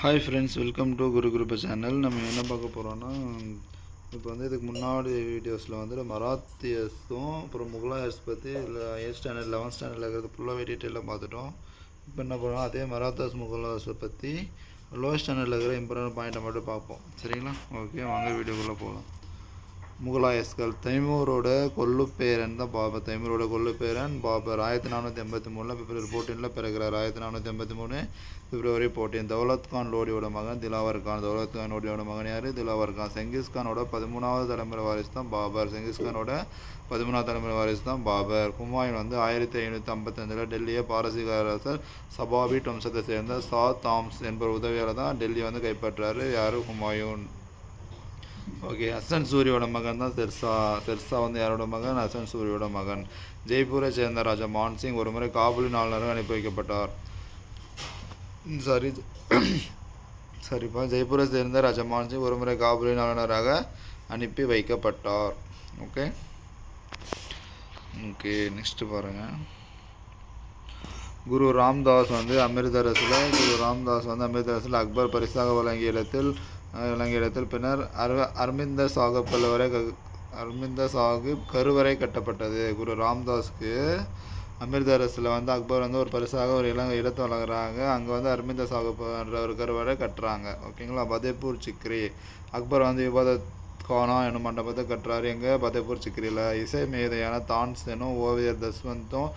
Hi friends, welcome to Guru குருப்ப channel. நம்ம என்ன பார்க்க போகிறோன்னா, இப்போ இதுக்கு முன்னாடி வீடியோஸில் மராத்தியஸும் அப்புறம் முகலாயர்ஸ் பற்றி இல்லை 8th ஸ்டாண்டர்ட் 11th ஸ்டாண்டர்டில் இருக்கிறது ஃபுல்லாகவே டீட்டெயிலாக பார்த்துட்டோம். இப்போ என்ன பண்ணுறோம், அதே மராத்தாஸ் முகலாயர்ஸை பற்றி லோயஸ்ட் ஸ்டாண்டர்டில் இருக்கிற இம்பார்ட்டன்ட் பாயிண்ட்டை மட்டும் பார்ப்போம். சரிங்களா? ஓகே, வாங்க வீடியோக்குள்ளே போகலாம். முகலாயஸ்கள் தைமூரோட கொள்ளுப்பேரன் தான் பாபர். தைமூரோட கொள்ளுப்பேரன் பாபர் 1483 பிப்ரவரி 14 பிறகுறார். 1483 பிப்ரவரி 14. தௌலத் கான் லோடியோட மகன் திலாவர் கான். தௌலத் கான் லோடியோட மகன் யார்? திலாவர் கான். செங்கிஸ்கானோட 13வது தலைமுறை வாரிசு தான் பாபர். செங்கிஸ்கானோட 13வது தலைமுறை வாரிசு தான் பாபர். ஹுமாயூன் 1555 டெல்லியை பாரசீக அரசர் சபாபிட் வம்சத்தை சேர்ந்த சா தாம்ஸ் என்பவர் உதவியால் தான் டெல்லியை கைப்பற்றாரு. யார்? ஹுமாயூன். ஓகே, ஹசன் சூரியோட மகன் தான் செர்சா. செர்சா யாரோட மகன்? ஹசன் சூரியோட மகன். ஜெய்ப்பூரை சேர்ந்த ராஜா மான்சிங் ஒரு முறை காபூலின் ஆளுநராக அனுப்பி வைக்கப்பட்டார். சரிப்பா, ஜெய்ப்பூரை சேர்ந்த ராஜா மான்சிங் ஒரு முறை காபூலின் ஆளுநராக அனுப்பி வைக்கப்பட்டார். ஓகே ஓகே நெக்ஸ்ட் பாருங்கள். குரு ராம்தாஸ் அமிர்தரசில் அக்பர் பரிசாக வழங்கிய இடத்தில் பின்னர் அர்மிந்தர் சாஹிப் கருவறை கட்டப்பட்டது. குரு ராம்தாஸ்க்கு அமிர்தரசில் அக்பர் ஒரு பரிசாக ஒரு இடத்தை வழங்குறாங்க. அங்கே அர்மிந்தர் சாஹிப் என்ற ஒரு கருவறை கட்டுறாங்க. ஓகேங்களா? பதேப்பூர் சிக்ரி. அக்பர் இபாதத் கானா என்னும் மண்டபத்தை கட்டுறாரு. எங்கே? பதேப்பூர் சிக்ரியில். இசை மேதையான தான்சனும் ஓவியர் தஸ்வந்தும்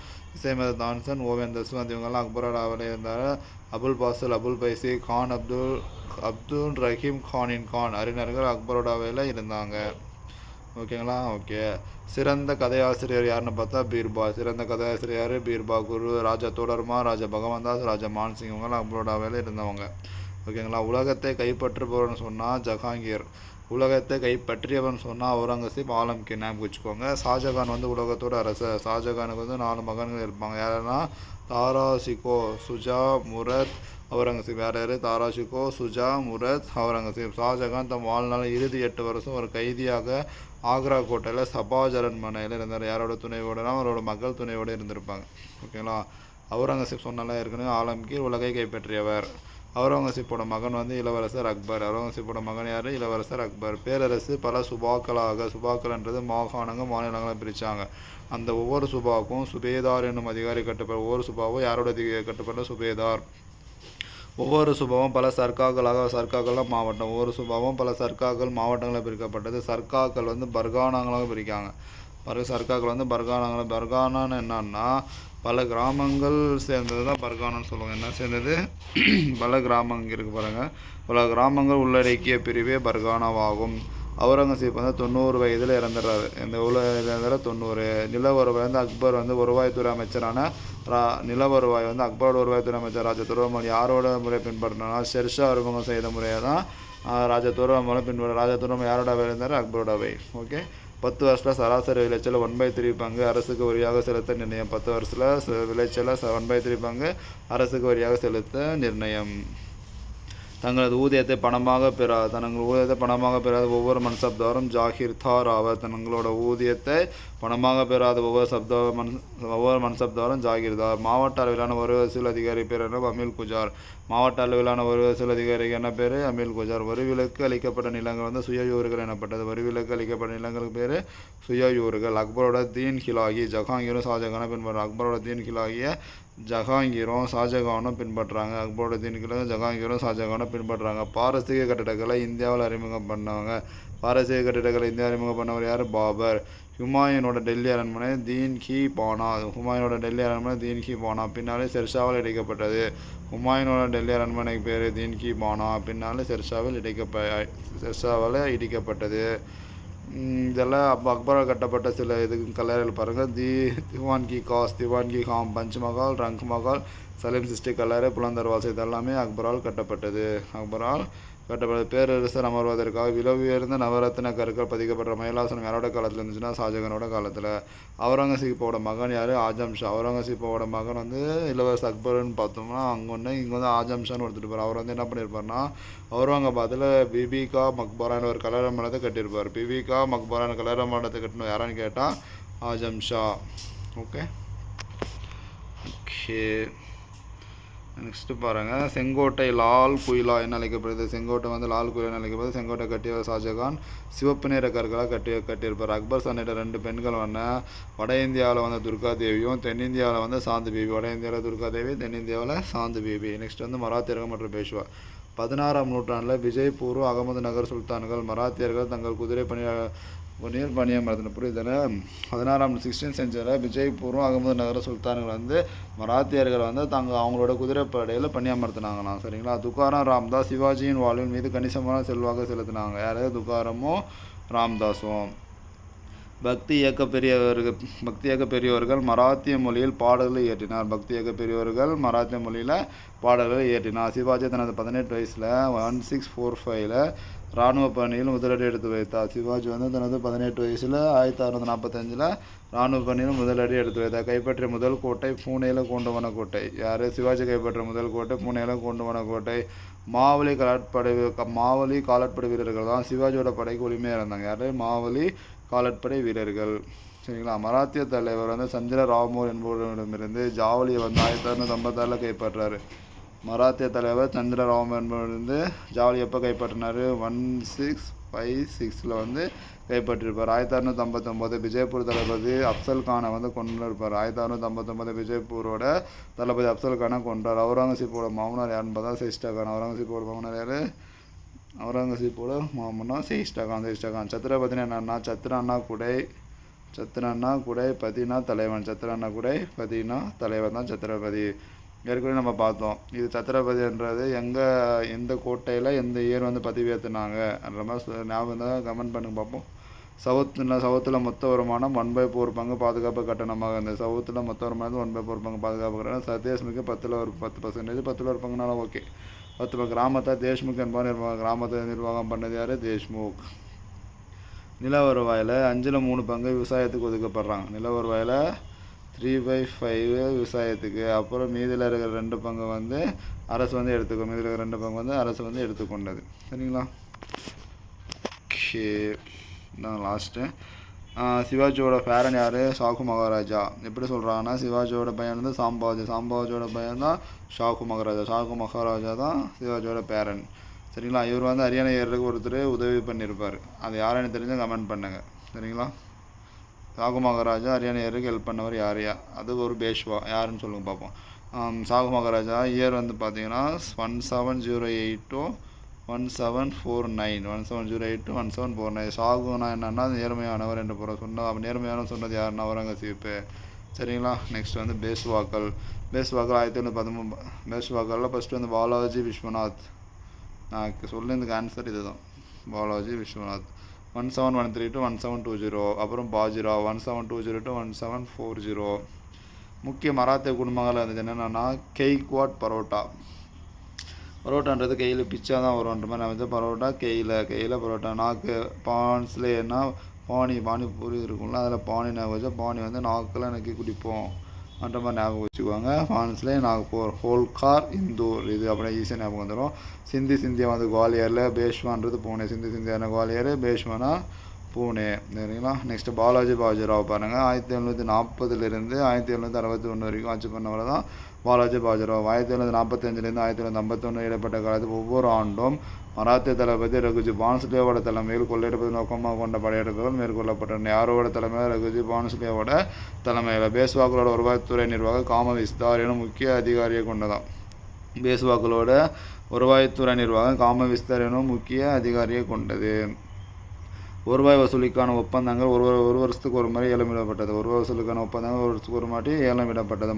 ஓவியர் தஸ்வந்த் இவங்கெல்லாம் அக்பரோட ஆவலே இருந்தார். அபுல் பாசல், அபுல் பைசி கான், அப்துல் ரஹீம் கான் அறிஞர்கள் அக்பரோட ஆவலையில் இருந்தாங்க. ஓகேங்களா? ஓகே. சிறந்த கதையாசிரியர் யாருன்னு பார்த்தா பீர்பா. சிறந்த கதையாசிரியர் யார்? பீர்பா. குரு ராஜா தோடர்மா, ராஜா பகவந்தாஸ், ராஜா மான்சிங் இவங்கெல்லாம் அக்பரோட ஆவலையில் இருந்தவங்க. ஓகேங்களா? உலகத்தை கைப்பற்றுபவர்னு சொன்னால் ஜஹாங்கீர். உலகத்தை கைப்பற்றியவன் சொன்னால் அவுரங்கசீப், ஆலம்கீர். ஞாபகம் வச்சுக்கோங்க. ஷாஜகான் உலகத்தோட அரசர். ஷாஜகானுக்கு 4 மகன்கள் இருப்பாங்க. யாருன்னா தாராஷிகோ, சுஜா, முரத், அவுரங்கசீப். யார்? தாராஷிகோ, சுஜா, முரத், அவுரங்கசீப். ஷாஜகான் தம் வாழ்நாள் இறுதி 8 வருஷம் ஒரு கைதியாக ஆக்ரா கோட்டையில் சபாஜ் அரண்மனையில் இருந்தார். யாரோட துணையோடனா அவரோட மகள் துணையோடு இருந்திருப்பாங்க. ஓகேங்களா? அவுரங்கசீப் சொன்னால ஏற்கனவே ஆலம்கீர் உலகை கைப்பற்றியவர். அவுரங்கசீப்போட மகன் இளவரசர் அக்பர். அவுரங்கசீப்போட மகன் யார்? இளவரசர் அக்பர். பேரரசு பல சுபாக்கள்ன்றது மாநிலங்களாக பிரித்தாங்க. அந்த ஒவ்வொரு சுபாவுக்கும் சுபேதார் என்னும் அதிகாரி கட்டுப்பாடு. ஒவ்வொரு சுபாவும் யாரோட கட்டுப்பாடு? சுபேதார். ஒவ்வொரு சுபாவும் பல சர்க்காக்கள்லாம் மாவட்டம். ஒவ்வொரு சுபாவும் பல சர்க்காக்கள் மாவட்டங்களாக பிரிக்கப்பட்டது. சர்க்காக்கள் பர்கானாங்களாக பிரிக்காங்க. சர்க்காக்கள் பர்கானான்னு என்னன்னா பல கிராமங்கள் சேர்ந்தது தான் பர்கானான்னு சொல்லுவாங்க. என்ன சேர்ந்தது? பல கிராமங்கள் இருக்குது பாருங்கள். பல கிராமங்கள் உள்ளடக்கிய பிரிவே பர்கானாவாகும். அவுரங்கசீப் 90 வயதில் இறந்துடுறாரு. இந்த இறந்துற 90. நில வருவாய் அக்பர் வருவாய்த்துறை அமைச்சரான நில வருவாய் அக்பரோட வருவாய்த்துறை அமைச்சர் ராஜா துர்வமல் யாரோட முறை பின்பற்றினா ஷெர்ஷா அறிமுகம் செய்த முறையை தான் ராஜா துர்வமலை பின்பற்ற. ராஜா துர்வமல் யாரோட இருந்தார்? அக்பரோடவை. ஓகே. 10 வருஷத்தில் சராசரி விளைச்சல் 1/3 பங்கு அரசுக்கு வரியாக செலுத்த நிர்ணயம். 10 வருஷத்தில் விளைச்சலை 1/3 பங்கு அரசுக்கு வரியாக செலுத்த நிர்ணயம். தங்களது ஊதியத்தை பணமாக பெறாத ஒவ்வொரு மன்சப்தாரும் ஜாகிர்தார் ஆவர். தங்களோட ஊதியத்தை பணமாக பெறாத ஒவ்வொரு மன்சப்தாரும் ஜாகிர்தார். மாவட்ட அளவிலான வரி வசூல் அதிகாரி பேர் என்ன? அமீல் குஜார். மாவட்ட அளவிலான வரி வசூல் அதிகாரிக்கு என்ன பேர்? அமீல் குஜார். வரிவிலக்கு அளிக்கப்பட்ட நிலங்கள் சுயயூர்கள் எனப்பட்டது. வரிவிலக்கு அளிக்கப்பட்ட நிலங்களுக்கு பேர் சுயயூர்கள். அக்பரோட தீன் ஹிலாகி. ஜஹாங்கீரும் ஷாஜகானும் பின்பற்றாங்க. அக்பரோட தீன் ஹிலாகியை ஜஹாங்கீரும் ஷாஜகானும் பின்பற்றுறாங்க. அக்பரோட தீன் ஹிலாகி ஜஹாங்கீரும் ஷாஜகானும் பின்பற்றுறாங்க. பாரசீக கட்டிடக்கலை இந்தியாவில் அறிமுகம் பண்ணவங்க. பாரசீக கட்டிடக்கலை இந்தியா அறிமுகம் பண்ணவர் யார்? பாபர். ஹுமாயூனோட டெல்லி அரண்மனை தீன் கி பானா. பின்னாலே ஷெர்ஷாவால் இடிக்கப்பட்டது. ஹுமாயூனோட டெல்லி அரண்மனைக்கு பேர் தீன் கி பானா. பின்னாலே ஷெர்ஷாவால் இடிக்கப்பட்டது. இதெல்லாம் அக்பரால் கட்டப்பட்ட சில கல்லறைகள் பாருங்கள். திவான் கி காஸ், திவான் கி ஹாம், பஞ்ச்மஹால், ரங்க் மஹால், சலீம் சிஸ்டி கல்லறை, புலந்தர் வாசல் இதெல்லாமே அக்பரால் கட்டப்பட்டது. பேரரசர் அமர்வதற்காக விலை உயர்ந்த நவரத்தின கற்கள் பதிக்கப்பட்ட மயிலாசனம் யாரோட காலத்தில் இருந்துச்சுன்னா ஷாஜகானோட காலத்தில். அவுரங்கசீப்போட மகன் யார்? ஆஜம் ஷா. அவுரங்கசீப்போட மகன் இளவரசர் அக்பர்னு பார்த்தோம்னா இங்கே ஆஜம் ஷான்னு ஒருத்தர் அவர் என்ன பண்ணியிருப்பார்னா அவுரங்காபாத்தில் பிபிகா மக்பரான ஒரு கல்லறை மண்டலத்தை கட்டியிருப்பார். பிபிகா மக்பரான கல்லறை மண்டலத்தை கட்டணும் யாரான்னு கேட்டால் ஆஜம் ஷா. ஓகே. நெக்ஸ்ட்டு பாருங்கள், செங்கோட்டை லால் குயிலா என்ன அழைக்கப்படுது? செங்கோட்டை வந்து லால் குயிலா என்ன அழைக்கப்படுது? செங்கோட்டை கட்டியவர் ஷாஜகான் சிவப்பு நிற கற்களாக கட்டியிருப்பார். அக்பர் சன்னிட்ட 2 பெண்கள் வட இந்தியாவில் வந்து துர்கா தேவியும், தென்னிந்தியாவில் வந்து சாந்து பேபி. வட இந்தியாவில் துர்கா தேவி, தென்னிந்தியாவில் சாந்து பேபி. நெக்ஸ்ட் வந்து மராத்தியர்கள் மற்றும் பேஷ்வா. 16ஆம் நூற்றாண்டில் விஜய்பூர், அகமது நகர் சுல்தான்கள் மராத்தியர்கள் தங்கள் குதிரை பணியமர்த்தின. புரியுதுன்னு? 16th செஞ்சுரியில் விஜய்பூரும் அகமது நகர சுல்தான்கள் வந்து மராத்தியர்கள் வந்து அவங்களோட குதிரைப்படையில் பணியமர்த்தினாங்களாம். சரிங்களா? துக்காராம் ராம்தாஸ் சிவாஜியின் வாழ்வின் மீது கணிசமான செல்வாக்கு செலுத்தினாங்க. யார்? துக்காராமும் ராம்தாஸும். பக்தி இயக்க பெரியவர்கள் மராத்திய மொழியில் பாடல்களை இயற்றினார். பக்தி இயக்க பெரியவர்கள் மராத்திய மொழியில் பாடல்களை இயற்றினார். சிவாஜி தனது 18 வயசில் 1645 இராணுவ பணியில் முதலடி எடுத்து வைத்தார். சிவாஜி வந்து தனது 18 வயசில் 1645 இராணுவ பணியில் முதலடி எடுத்து வைத்தார். கைப்பற்றிய முதல் கோட்டை பூனேல கோண்டவன கோட்டை. யார்? சிவாஜி கைப்பற்றிய முதல் கோட்டை பூனேல கோண்டவன கோட்டை. மாவலி காலாட்படை வீரர்கள் தான் சிவாஜியோட படைக்கு உரிமையாக இருந்தாங்க. யார்? மாவலி காலாட்படை வீரர்கள். சரிங்களா? மராத்திய தலைவர் வந்து சந்திர ராமோர் என்பவரிடமிருந்து ஜாவலியை வந்து 1656 கைப்பற்றாரு. மராத்திய தலைவர் சந்திர ராமோர் என்பவரிடமிருந்து ஜாவலி எப்போ கைப்பற்றினார்? 1656 வந்து கைப்பற்றிருப்பார். 1659 விஜயபூர் தளபதி அப்சல் கானை வந்து கொண்டிருப்பார். 1659 விஜயபூரோட தளபதி அப்சல் கானை கொன்றார். அவுரங்கசீப்போட மாமனார் யாருன்னு பார்த்தா ஷைஸ்டா கான். அவுரங்கசீப்போட மாமனார் யார்? அவுரங்கசீப்போட மாமனார் ஷைஸ்டா கான். சத்ரபதினா என்னன்னா, சத்ரன்னா குடை பதினா தலைவன். சத்ரன்னா குடை பதினா தலைவன் தான் சத்ரபதி. ஏற்கனவே நம்ம பார்த்தோம். இது சத்ரபதின்றது எந்த கோட்டையில் எந்த இயர் வந்து பதிவேற்றினாங்க என்ற மாதிரி ஞாபகம் தான் கமெண்ட் பண்ணுங்க பார்ப்போம். சவுத்தில் மொத்த வருமானம் 1/4 பங்கு பாதுகாப்பு கட்டணமாக இருந்தது. சவுத்தில் மொத்த வருமானம் 1/4 பங்கு பாதுகாப்பு கட்டணம். தேஷ்முக்கு 10% 10 பங்குனாலும் ஓகே. 10 கிராமத்தை தேஷ்முக் என்பவர் கிராமத்தை நிர்வாகம் பண்ணது யார்? தேஷ்முக். நில வருவாயில் 5ல் 3 பங்கு விவசாயத்துக்கு ஒதுக்கப்படுறாங்க. நில வருவாயில் 3/5 விவசாயத்துக்கு. அப்புறம் மீதியில் இருக்கிற 2 பங்கு வந்து அரசு வந்து எடுத்துக்கோ. மீதியில் இருக்கிற 2 பங்கு வந்து அரசு வந்து எடுத்துக்கொண்டது. சரிங்களா? ஓகே, தான் லாஸ்ட்டு. சிவாஜியோட பேரன் யார்? ஷாகு மகாராஜா. எப்படி சொல்கிறாங்கன்னா, சிவாஜியோட பையன் வந்து சாம்பாஜியோட பையன் தான் ஷாகு மகாராஜா தான் சிவாஜியோட பேரன். சரிங்களா? இவர் வந்து ஹரியானா ஏறதுக்கு ஒருத்தர் உதவி பண்ணியிருப்பார். அது யாருன்னு தெரிஞ்சால் கமெண்ட் பண்ணுங்கள். சரிங்களா? ஷாகு மகாராஜா ஹரியானா ஏறதுக்கு ஹெல்ப் பண்ணவர் யார்? அது ஒரு பேஷ்வா. யாருன்னு சொல்லுங்கள் பார்ப்போம். ஷாகு மகாராஜா இயர் வந்து பார்த்தீங்கன்னா 1708 to 1749. 1708 to 1749. ஷாகுனா என்னன்னா நேர்மையானவர் என்று பொருள். நேர்மையான சொன்னது யாருன்னா அவுரங்கசீப்பு. சரிங்களா? நெக்ஸ்ட் வந்து பேஷ்வாக்கள் 1913. பேஷ்வாக்களில் ஃபஸ்ட்டு வந்து பாலாஜி விஸ்வநாத். நான் சொல்லுறதுக்கு ஆன்சர் இது தான், பாலாஜி விஸ்வநாத். 1713 to 1720. அப்புறம் பாஜிராவ் 1720 to 1740. முக்கிய மராத்திய குடும்பங்கள் இருந்தது என்னென்னா, கெய்க்வாட் பரோட்டான்றது கையில் பிச்சா தான் வரும்ன்ற மாதிரி நான் வந்து பரோட்டா கையில் பரோட்டா. நாக்கு பான்ஸ்லேன்னா பானிபூரி இருக்கும்ல, அதில் பானி ஞாபகம் வச்சா பானி வந்து நாக்கில் நக்கி குடிப்போம் அந்த மாதிரி ஞாபகம் வச்சுக்குவாங்க. பான்ஸ்லே நாகப்பூர். ஹோல்கார் இந்தூர். இது அப்படியே ஈஸியாக ஞாபகம் வந்துடும். சிந்தியா வந்து குவாலியரில். பேஷ்வான்றது பூனே. சிந்தியானா குவாலியர், பேஷ்வானா பூனே. சரிங்களா? நெக்ஸ்ட்டு பாஜிராவ் பாருங்கள். 1740 1761 வரைக்கும் ஆட்சி பண்ணவர் தான் பாலாஜி பாஜிராவ். 1745 1751 இடைப்பட்ட காலத்தில் ஒவ்வொரு ஆண்டும் மராத்திய தளபதி ரகுஜி பான்ஸ்லேவோட தலைமையில் கொள்ளையடிப்பது நோக்கமாக கொண்ட படையெடுப்புகள் மேற்கொள்ளப்பட்டன. யாரோட தலைமையில்? ரகுஜி பான்ஸ்லேவோட தலைமையில். பேஷ்வாக்களோட வருவாய்த்துறை நிர்வாக காம விஸ்தார் எனும் முக்கிய அதிகாரியை கொண்டதான். பேஷ்வாக்களோட வருவாய்த்துறை நிர்வாகம் காம விஸ்தார் எனும் முக்கிய அதிகாரியை கொண்டது. வருவாய் வசூலிக்கான ஒப்பந்தங்கள் ஒரு வருஷத்துக்கு ஒரு முறை ஏலமிடப்பட்டது. வருவாய் வசூலுக்கான ஒப்பந்தங்கள் ஒரு வருஷத்துக்கு ஒரு மாட்டி ஏலமிடப்பட்டது.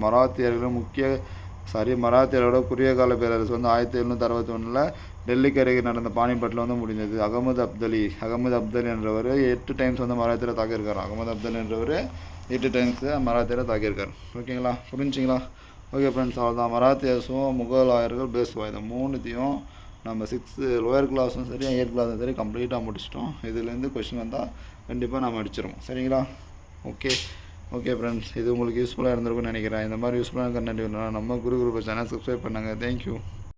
மராத்தியர்களோட குறுகிய கால பேரரசு வந்து 1761 டெல்லிக்கு அருகே நடந்த பானிபட்டில் வந்து முடிஞ்சது. அகமது அப்தலி என்றவர் 8 டைம்ஸ் வந்து மராத்தியரை தாக்கியிருக்காரு. அகமது அப்தலி என்றவர் 8 டைம்ஸ் மராத்தியரை தாக்கியிருக்காரு. ஓகேங்களா? புரிஞ்சுங்களா? ஓகே ஃப்ரெண்ட்ஸ், அவ்வளோதான். மராத்தியர்ஸும் முகலாயர்கள் பேசுவோம். இதை 3த்தையும் நம்ம 6 லோயர் கிளாஸும் சரி 8th கிளாஸும் சரி கம்ப்ளீட்டாக முடிச்சிட்டோம். இதுலேருந்து கொஸ்டின் வந்தால் கண்டிப்பாக நம்ம அடிச்சிருவோம். சரிங்களா? ஓகே ஃப்ரெண்ட்ஸ், இது உங்களுக்கு யூஸ்ஃபுல்லாக இருந்திருக்கும்னு நினைக்கிறேன். இந்த மாதிரி யூஸ்ஃபுல்லான கண்டென்ட் வேணும்னா நம்ம குரு சேனல் சப்ஸ்கிரைப் பண்ணுங்கள். தேங்க்யூ.